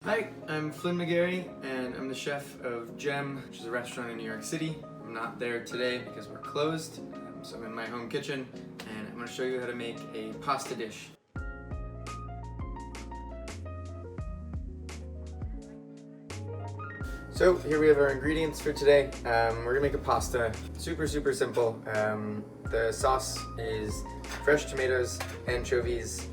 Hi, I'm Flynn McGarry, and I'm the chef of Gem, which is a restaurant in New York City. I'm not there today because we're closed, so I'm in my home kitchen, and I'm going to show you how to make a pasta dish. So here we have our ingredients for today. We're going to make a pasta, super simple. The sauce is fresh tomatoes, anchovies.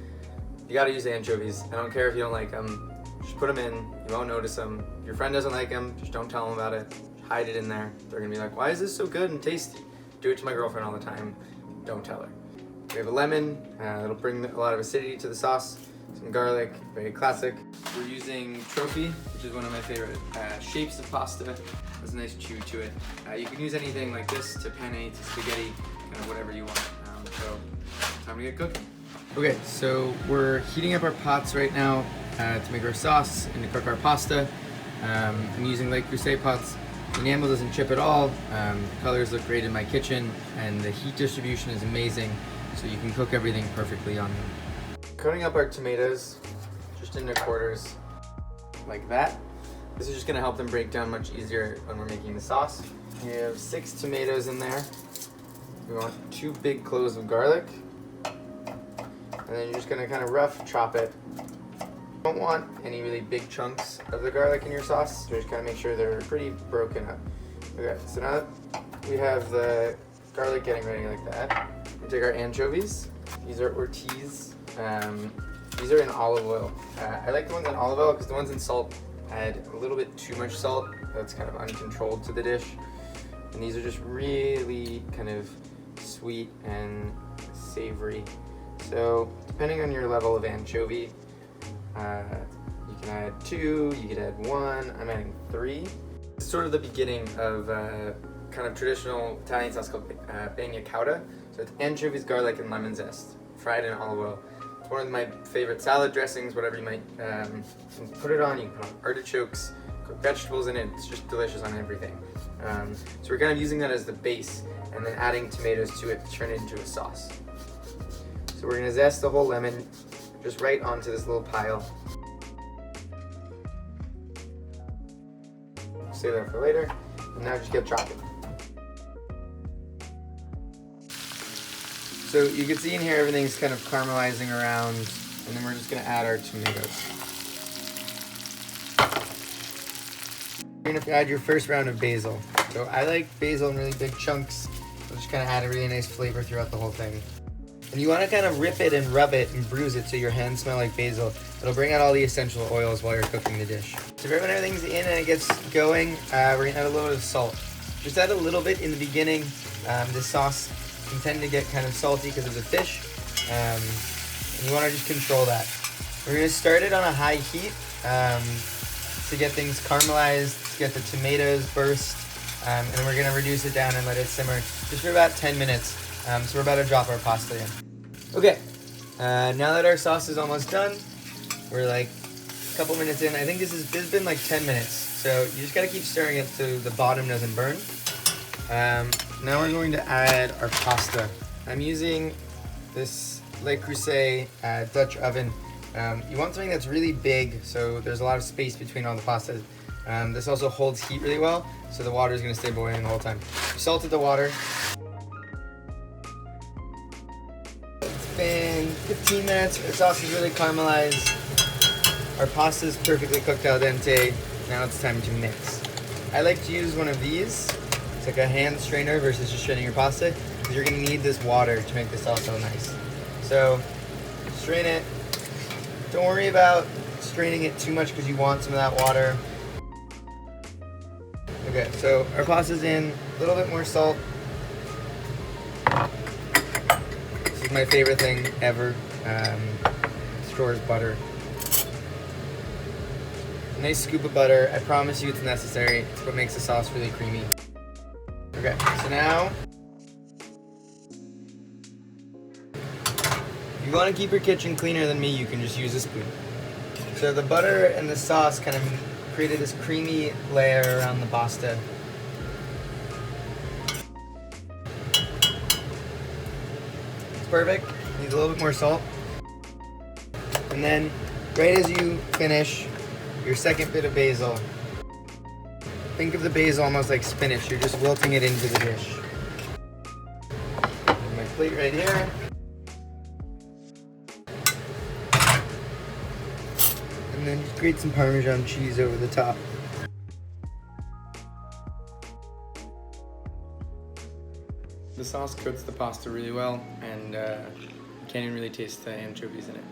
You gotta use anchovies. I don't care if you don't like them. Just put them in, you won't notice them. If your friend doesn't like them, just don't tell them about it. Just hide it in there. They're gonna be like, why is this so good and tasty? Do it to my girlfriend all the time. Don't tell her. We have a lemon, that'll bring a lot of acidity to the sauce. Some garlic, very classic. We're using trofie, which is one of my favorite shapes of pasta. Has a nice chew to it. You can use anything like this to penne, to spaghetti, kind of whatever you want. So, time to get cooking. Okay, so we're heating up our pots right now to make our sauce and to cook our pasta. I'm using Creuset pots. The enamel doesn't chip at all. The colors look great in my kitchen, and the heat distribution is amazing, so you can cook everything perfectly on them. Cutting up our tomatoes just into quarters like that. This is just going to help them break down much easier when we're making the sauce. We have 6 tomatoes in there. We want 2 big cloves of garlic. And then you're just going to kind of rough chop it. You don't want any really big chunks of the garlic in your sauce, so just kind of make sure they're pretty broken up. Okay, so now that we have the garlic getting ready like that, we take our anchovies. These are Ortiz. These are in olive oil. I like the ones in olive oil because the ones in salt add a little bit too much salt. That's kind of uncontrolled to the dish. And these are just really kind of sweet and savory. So depending on your level of anchovy, you can add 2, you could add 1, I'm adding 3. It's sort of the beginning of kind of traditional Italian sauce called bagna cauda. So it's anchovies, garlic, and lemon zest, fried in olive oil. It's one of my favorite salad dressings, whatever you might put it on. You can put on artichokes, cook vegetables in it. It's just delicious on everything. So we're kind of using that as the base and then adding tomatoes to it to turn it into a sauce. So we're gonna zest the whole lemon just right onto this little pile. Save that for later. And now just get chopping. So you can see in here everything's kind of caramelizing around, and then we're just gonna add our tomatoes. You're gonna add your first round of basil. So I like basil in really big chunks. So just kind of add a really nice flavor throughout the whole thing. And you want to kind of rip it and rub it and bruise it so your hands smell like basil. It'll bring out all the essential oils while you're cooking the dish. So when everything's in and it gets going, we're going to add a little bit of salt. Just add a little bit in the beginning. This sauce can tend to get kind of salty because of the fish. And you want to just control that. We're going to start it on a high heat to get things caramelized, to get the tomatoes burst. And then we're going to reduce it down and let it simmer just for about 10 minutes. So we're about to drop our pasta in. Okay, now that our sauce is almost done, we're like a couple minutes in. I think this has been like 10 minutes. So you just gotta keep stirring it so the bottom doesn't burn. Now we're going to add our pasta. I'm using this Le Creuset Dutch oven. You want something that's really big, so there's a lot of space between all the pastas. This also holds heat really well, so the water is gonna stay boiling the whole time. We salted the water. Been 15 minutes. The sauce is really caramelized. Our pasta is perfectly cooked al dente. Now it's time to mix. I like to use one of these. It's like a hand strainer versus just straining your pasta, because you're going to need this water to make the sauce so nice. So strain it. Don't worry about straining it too much because you want some of that water. Okay, so our pasta's in. A little bit more salt. My favorite thing ever, Store's butter. A nice scoop of butter. I promise you it's necessary. It's what makes the sauce really creamy. Okay, so now, if you want to keep your kitchen cleaner than me, you can just use a spoon. So the butter and the sauce kind of created this creamy layer around the pasta. Perfect. Needs a little bit more salt. And then right as you finish, your second bit of basil. Think of the basil almost like spinach. You're just wilting it into the dish. My plate right here. And then just grate some Parmesan cheese over the top. The sauce coats the pasta really well, and you can't even really taste the anchovies in it.